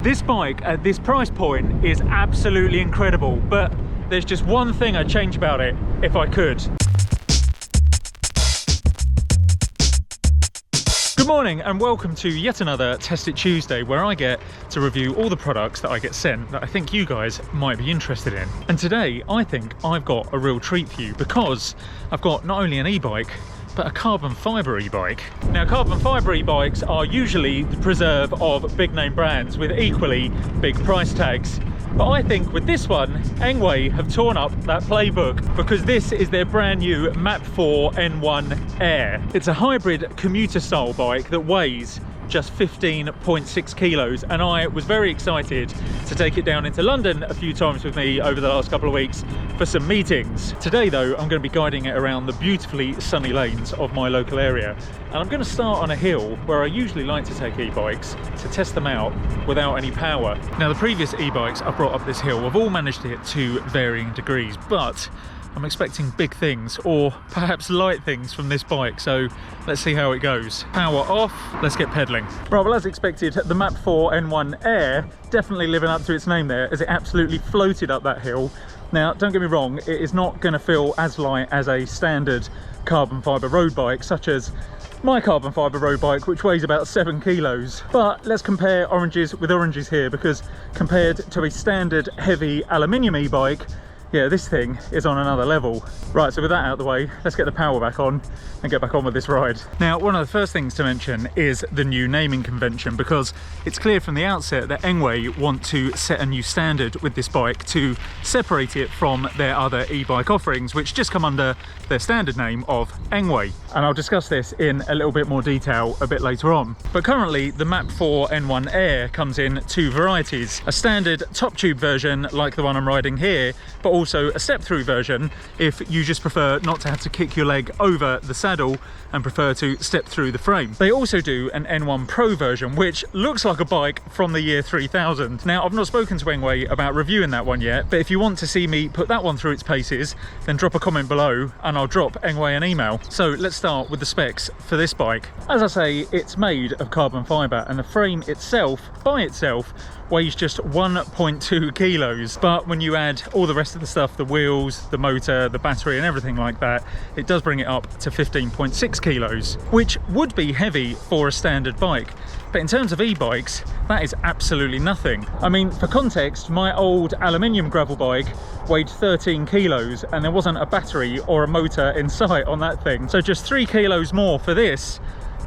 This bike at this price point is absolutely incredible, but there's just one thing I'd change about it if I could. Good morning and welcome to yet another Test It Tuesday, where I get to review all the products that I get sent that I think you guys might be interested in. And today I think I've got a real treat for you, because I've got not only an e-bike but a carbon fibre e-bike. Now, carbon fibre e-bikes are usually the preserve of big name brands with equally big price tags. But I think with this one, Engwe have torn up that playbook, because this is their brand new Engwe N1 Air. It's a hybrid commuter style bike that weighs just 15.6 kilos, and I was very excited to take it down into London a few times with me over the last couple of weeks for some meetings. Today though, I'm going to be guiding it around the beautifully sunny lanes of my local area, and I'm going to start on a hill where I usually like to take e-bikes to test them out without any power. Now, the previous e-bikes I've brought up this hill have all managed it to varying degrees, but I'm expecting big things, or perhaps light things, from this bike, so let's see how it goes. Power off, let's get pedaling. Right, well, as expected, the Engwe N1 Air definitely living up to its name there, as it absolutely floated up that hill. Now, don't get me wrong, it is not going to feel as light as a standard carbon fibre road bike, such as my carbon fibre road bike, which weighs about 7 kilos. But let's compare oranges with oranges here, because compared to a standard heavy aluminium e-bike, yeah, this thing is on another level. Right, so with that out of the way, let's get the power back on and get back on with this ride. Now, one of the first things to mention is the new naming convention, because it's clear from the outset that Engwe want to set a new standard with this bike to separate it from their other e-bike offerings, which just come under their standard name of Engwe. And I'll discuss this in a little bit more detail a bit later on. But currently, the Engwe N1 Air comes in two varieties: a standard top tube version like the one I'm riding here, but also a step-through version if you just prefer not to have to kick your leg over the saddle and prefer to step through the frame. They also do an N1 Pro version, which looks like a bike from the year 3000. Now, I've not spoken to Engwe about reviewing that one yet, but if you want to see me put that one through its paces, then drop a comment below and I'll drop Engwe an email. So let's start with the specs for this bike. As I say, it's made of carbon fibre, and the frame itself, by itself, weighs just 1.2 kilos. But when you add all the rest of the stuff, the wheels, the motor, the battery and everything like that, it does bring it up to 15.6 kilos, which would be heavy for a standard bike. But in terms of e-bikes, that is absolutely nothing. I mean, for context, my old aluminium gravel bike weighed 13 kilos and there wasn't a battery or a motor in sight on that thing. So just 3 kilos more for this.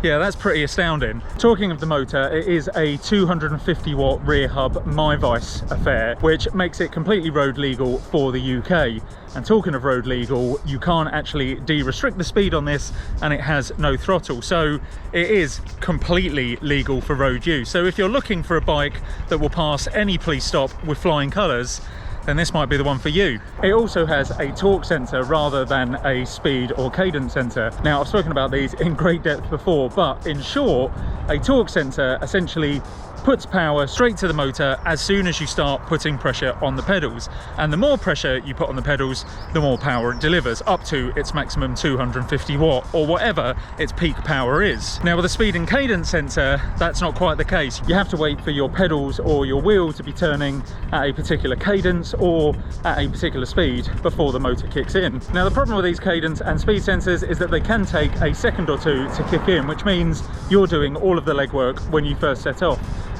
Yeah, that's pretty astounding. Talking of the motor, it is a 250 watt rear hub MyVice affair, which makes it completely road legal for the UK. And talking of road legal, you can't actually de-restrict the speed on this, and it has no throttle. So it is completely legal for road use. So if you're looking for a bike that will pass any police stop with flying colours, then this might be the one for you. It also has a torque sensor rather than a speed or cadence sensor. Now, I've spoken about these in great depth before, but in short, a torque sensor essentially puts power straight to the motor as soon as you start putting pressure on the pedals. And the more pressure you put on the pedals, the more power it delivers, up to its maximum 250 watt, or whatever its peak power is. Now, with a speed and cadence sensor, that's not quite the case. You have to wait for your pedals or your wheel to be turning at a particular cadence or at a particular speed before the motor kicks in. Now, the problem with these cadence and speed sensors is that they can take a second or two to kick in, which means you're doing all of the legwork when you first set off.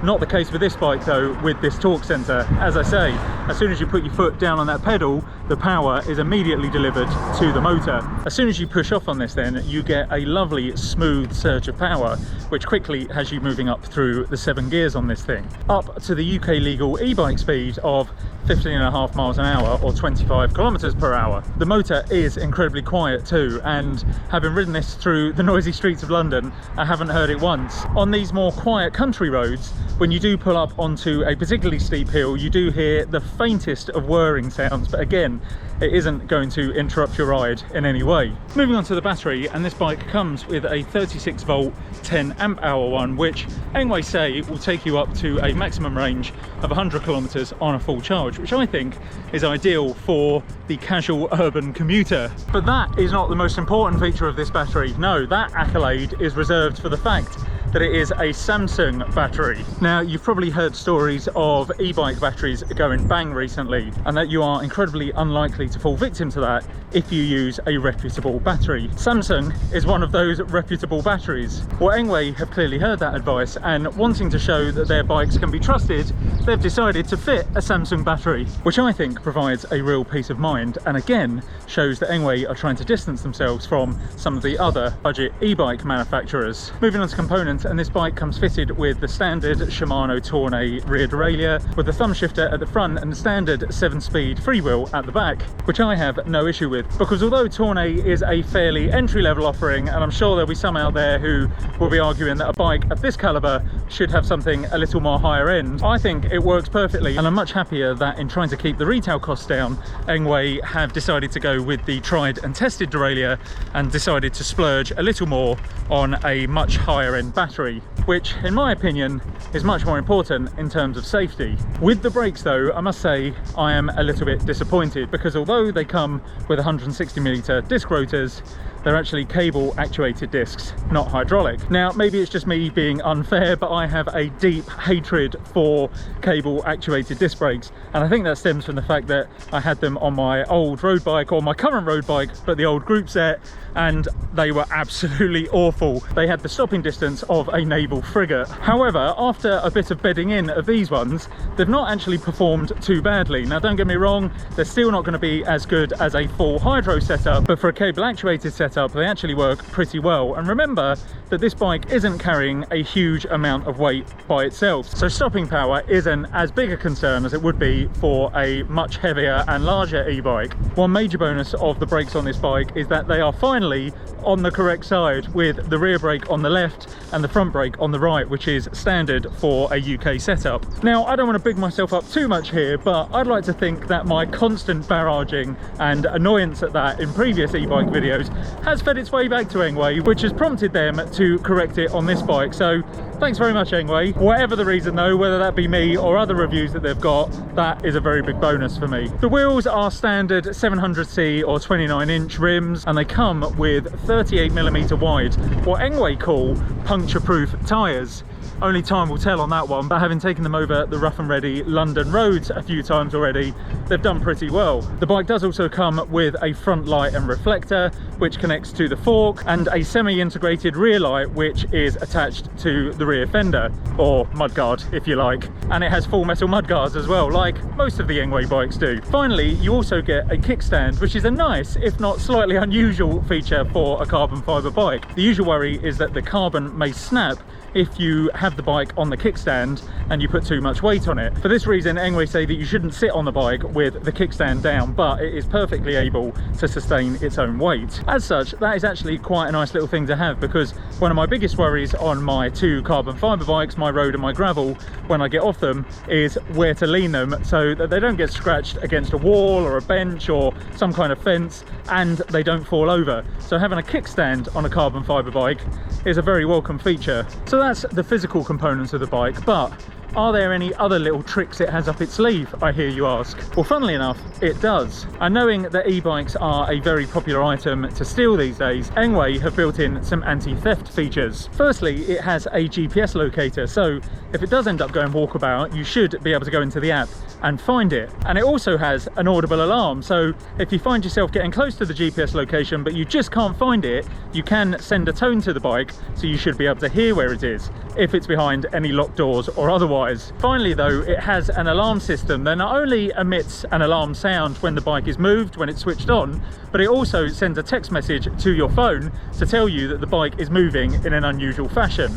Not the case with this bike though, with this torque sensor. As I say, as soon as you put your foot down on that pedal, the power is immediately delivered to the motor. As soon as you push off on this, then you get a lovely smooth surge of power, which quickly has you moving up through the 7 gears on this thing, up to the UK legal e-bike speed of 15.5 miles an hour, or 25 kilometers per hour. The motor is incredibly quiet too, and having ridden this through the noisy streets of London, I haven't heard it once. On these more quiet country roads, when you do pull up onto a particularly steep hill, you do hear the faintest of whirring sounds, but again, it isn't going to interrupt your ride in any way. Moving on to the battery, and this bike comes with a 36 volt 10 amp hour one, which Engwe say will take you up to a maximum range of 100 kilometers on a full charge, which I think is ideal for the casual urban commuter. But that is not the most important feature of this battery. No, that accolade is reserved for the fact that it is a Samsung battery. Now, you've probably heard stories of e-bike batteries going bang recently, and that you are incredibly unlikely to fall victim to that if you use a reputable battery. Samsung is one of those reputable batteries. Well, Engwe have clearly heard that advice, and wanting to show that their bikes can be trusted, they've decided to fit a Samsung battery, which I think provides a real peace of mind, and again shows that Engwe are trying to distance themselves from some of the other budget e-bike manufacturers. Moving on to components, and this bike comes fitted with the standard Shimano Tourney rear derailleur with the thumb shifter at the front and the standard 7-speed freewheel at the back, which I have no issue with, because although Tourney is a fairly entry-level offering, and I'm sure there'll be some out there who will be arguing that a bike of this caliber should have something a little more higher end, I think it works perfectly, and I'm much happier that in trying to keep the retail costs down, Engwe have decided to go with the tried and tested derailleur and decided to splurge a little more on a much higher end battery, which in my opinion is much more important in terms of safety. With the brakes though, I must say I am a little bit disappointed, because although they come with 160mm disc rotors, they're actually cable actuated discs, not hydraulic. Now, maybe it's just me being unfair, but I have a deep hatred for cable actuated disc brakes, and I think that stems from the fact that I had them on my old road bike, or my current road bike, but the old group set, and they were absolutely awful. They had the stopping distance of a naval frigate. However, after a bit of bedding in of these ones, they've not actually performed too badly. Now, don't get me wrong, they're still not going to be as good as a full hydro setup, but for a cable actuated setup, they actually work pretty well. And remember that this bike isn't carrying a huge amount of weight by itself, so stopping power isn't as big a concern as it would be for a much heavier and larger e-bike. One major bonus of the brakes on this bike is that they are finally on the correct side, with the rear brake on the left and the front brake on the right, which is standard for a UK setup. Now, I don't want to big myself up too much here, but I'd like to think that my constant barraging and annoyance at that in previous e-bike videos has fed its way back to Engwe, which has prompted them to correct it on this bike. So thanks very much, Engwe. Whatever the reason though, whether that be me or other reviews that they've got, that is a very big bonus for me. The wheels are standard 700C or 29-inch rims, and they come with 38mm wide, what Engwe call puncture-proof tyres. Only time will tell on that one, but having taken them over the rough and ready London roads a few times already, they've done pretty well. The bike does also come with a front light and reflector, which connects to the fork, and a semi-integrated rear light, which is attached to the rear fender, or mudguard if you like. And it has full metal mudguards as well, like most of the Engwe bikes do. Finally, you also get a kickstand, which is a nice, if not slightly unusual, feature for a carbon fibre bike. The usual worry is that the carbon may snap if you have the bike on the kickstand and you put too much weight on it. For this reason, Engwe say that you shouldn't sit on the bike with the kickstand down, but it is perfectly able to sustain its own weight. As such, that is actually quite a nice little thing to have, because one of my biggest worries on my two carbon fibre bikes, my road and my gravel, when I get off them, is where to lean them so that they don't get scratched against a wall or a bench or some kind of fence, and they don't fall over. So having a kickstand on a carbon fibre bike is a very welcome feature. So that's the physical components of the bike, but are there any other little tricks it has up its sleeve, I hear you ask? Well, funnily enough, it does. And knowing that e-bikes are a very popular item to steal these days, Engwe have built in some anti-theft features. Firstly, it has a GPS locator, so if it does end up going walkabout, you should be able to go into the app and find it. And it also has an audible alarm, so if you find yourself getting close to the GPS location but you just can't find it, you can send a tone to the bike, so you should be able to hear where it is, if it's behind any locked doors or otherwise. Finally though, it has an alarm system that not only emits an alarm sound when the bike is moved, when it's switched on, but it also sends a text message to your phone to tell you that the bike is moving in an unusual fashion.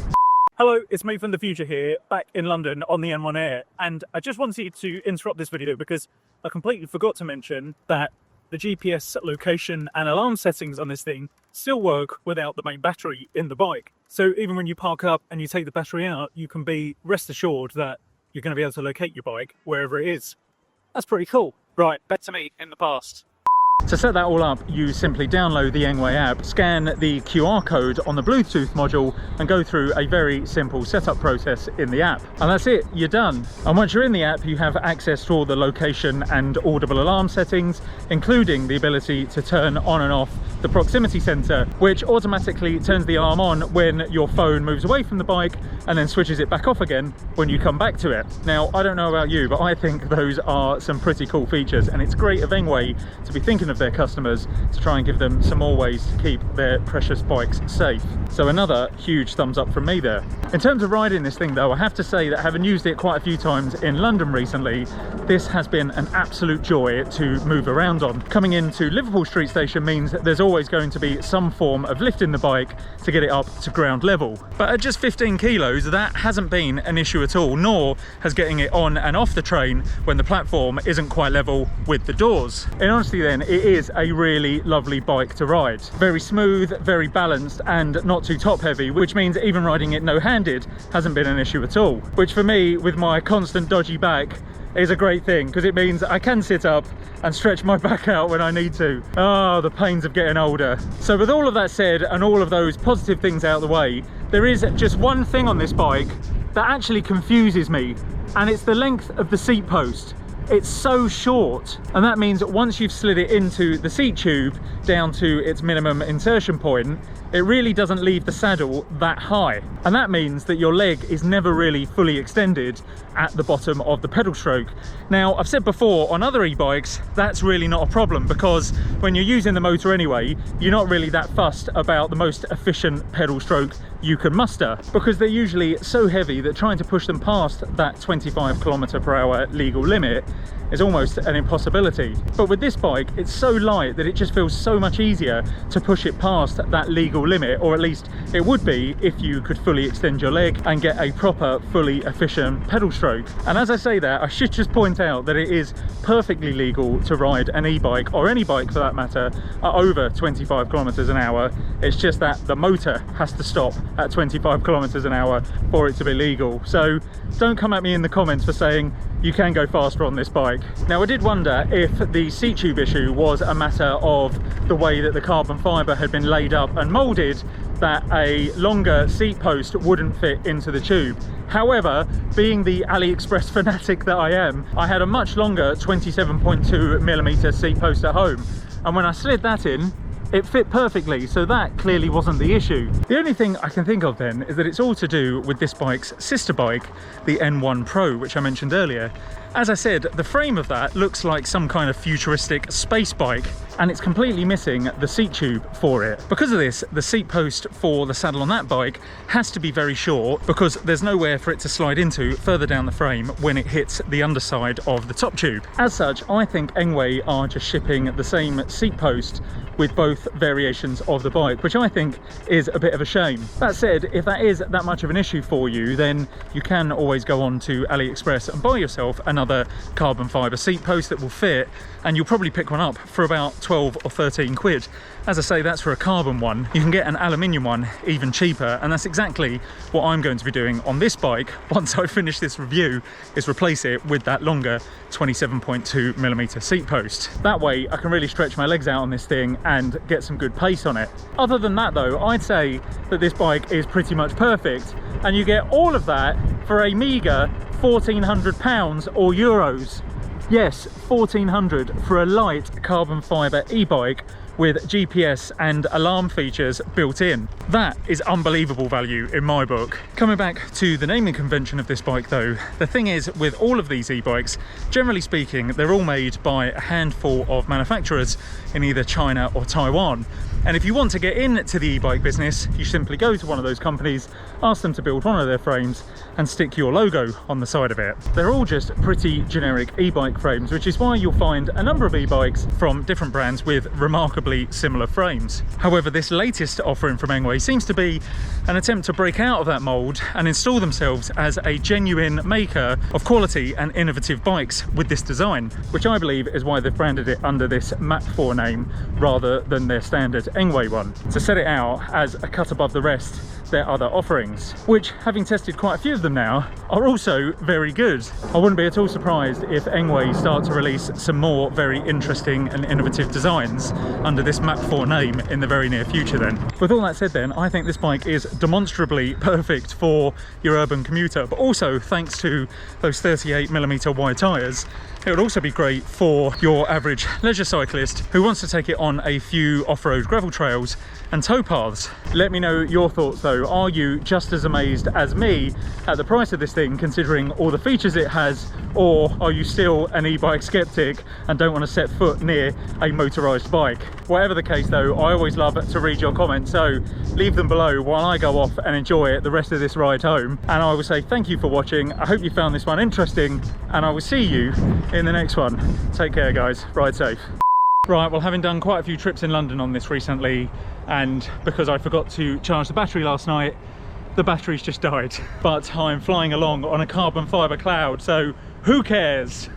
Hello, it's me from the future here, back in London on the N1 Air, and I just wanted to interrupt this video because I completely forgot to mention that the GPS location and alarm settings on this thing still work without the main battery in the bike. So even when you park up and you take the battery out, you can be rest assured that you're going to be able to locate your bike wherever it is. That's pretty cool. Right, back to me in the past. To set that all up, you simply download the Engwe app, scan the QR code on the Bluetooth module, and go through a very simple setup process in the app. And that's it, you're done. And once you're in the app, you have access to all the location and audible alarm settings, including the ability to turn on and off the proximity sensor, which automatically turns the arm on when your phone moves away from the bike and then switches it back off again when you come back to it. Now, I don't know about you, but I think those are some pretty cool features, and it's great of Engwe to be thinking of their customers to try and give them some more ways to keep their precious bikes safe. So another huge thumbs up from me there. In terms of riding this thing though, I have to say that having used it quite a few times in London recently, this has been an absolute joy to move around on. Coming into Liverpool Street Station means that there's always going to be some form of lifting the bike to get it up to ground level. But at just 15 kilos, that hasn't been an issue at all, nor has getting it on and off the train when the platform isn't quite level with the doors. In honesty then, it is a really lovely bike to ride. Very smooth, very balanced, and not too top heavy, which means even riding it no-handed hasn't been an issue at all. Which for me, with my constant dodgy back, is a great thing, because it means I can sit up and stretch my back out when I need to. Oh, the pains of getting older. So with all of that said, and all of those positive things out of the way, there is just one thing on this bike that actually confuses me, and it's the length of the seat post. It's so short, and that means that once you've slid it into the seat tube down to its minimum insertion point, it really doesn't leave the saddle that high, and that means that your leg is never really fully extended at the bottom of the pedal stroke. Now, I've said before, on other e-bikes that's really not a problem, because when you're using the motor anyway, you're not really that fussed about the most efficient pedal stroke you can muster, because they're usually so heavy that trying to push them past that 25 km/h legal limit is almost an impossibility. But with this bike, it's so light that it just feels so much easier to push it past that legal limit, or at least it would be if you could fully extend your leg and get a proper, fully efficient pedal stroke. And as I say that, I should just point out that it is perfectly legal to ride an e-bike, or any bike for that matter, at over 25 km/h. It's just that the motor has to stop at 25 km/h for it to be legal. So don't come at me in the comments for saying you can go faster on this bike. Now, I did wonder if the seat tube issue was a matter of the way that the carbon fibre had been laid up and moulded, that a longer seat post wouldn't fit into the tube. However, being the AliExpress fanatic that I am, I had a much longer 27.2mm seat post at home, and when I slid that in, it fit perfectly, so that clearly wasn't the issue. The only thing I can think of then is that it's all to do with this bike's sister bike, the N1 Pro, which I mentioned earlier. As I said, the frame of that looks like some kind of futuristic space bike, and it's completely missing the seat tube for it. Because of this, the seat post for the saddle on that bike has to be very short, because there's nowhere for it to slide into further down the frame when it hits the underside of the top tube. As such, I think Engwe are just shipping the same seat post with both variations of the bike, which I think is a bit of a shame. That said, if that is that much of an issue for you, then you can always go on to AliExpress and buy yourself another carbon fibre seat post that will fit, and you'll probably pick one up for about 12 or 13 quid. As I say, that's for a carbon one. You can get an aluminium one even cheaper, and that's exactly what I'm going to be doing on this bike once I finish this review, is replace it with that longer 27.2mm seat post. That way I can really stretch my legs out on this thing and get some good pace on it. Other than that though, I'd say that this bike is pretty much perfect, and you get all of that for a meagre £1,400 or euros. Yes, 1,400 for a light carbon fibre e-bike with GPS and alarm features built in. That is unbelievable value in my book. Coming back to the naming convention of this bike though, the thing is, with all of these e-bikes, generally speaking, they're all made by a handful of manufacturers in either China or Taiwan. And if you want to get into the e-bike business, you simply go to one of those companies, ask them to build one of their frames and stick your logo on the side of it. They're all just pretty generic e-bike frames, which is why you'll find a number of e-bikes from different brands with remarkably similar frames. However, this latest offering from Engwe seems to be an attempt to break out of that mold and install themselves as a genuine maker of quality and innovative bikes with this design, which I believe is why they've branded it under this Mach 4 name rather than their standard Engwe one. To set it out as a cut above the rest, their other offerings, which, having tested quite a few of them now, are also very good. I wouldn't be at all surprised if Engwe start to release some more very interesting and innovative designs under this Mach 4 name in the very near future then. With all that said then, I think this bike is demonstrably perfect for your urban commuter, but also thanks to those 38mm wide tyres, it would also be great for your average leisure cyclist who wants to take it on a few off-road gravel trails and towpaths. Let me know your thoughts though. Are you just as amazed as me at the price of this thing, considering all the features it has, or are you still an e-bike skeptic and don't want to set foot near a motorised bike? Whatever the case though, I always love to read your comments, so leave them below while I go off and enjoy the rest of this ride home. And I will say thank you for watching. I hope you found this one interesting, and I will see you in the next one. Take care guys, ride safe. Right, well, having done quite a few trips in London on this recently, and because I forgot to charge the battery last night, the battery's just died. But I'm flying along on a carbon fibre cloud, so who cares?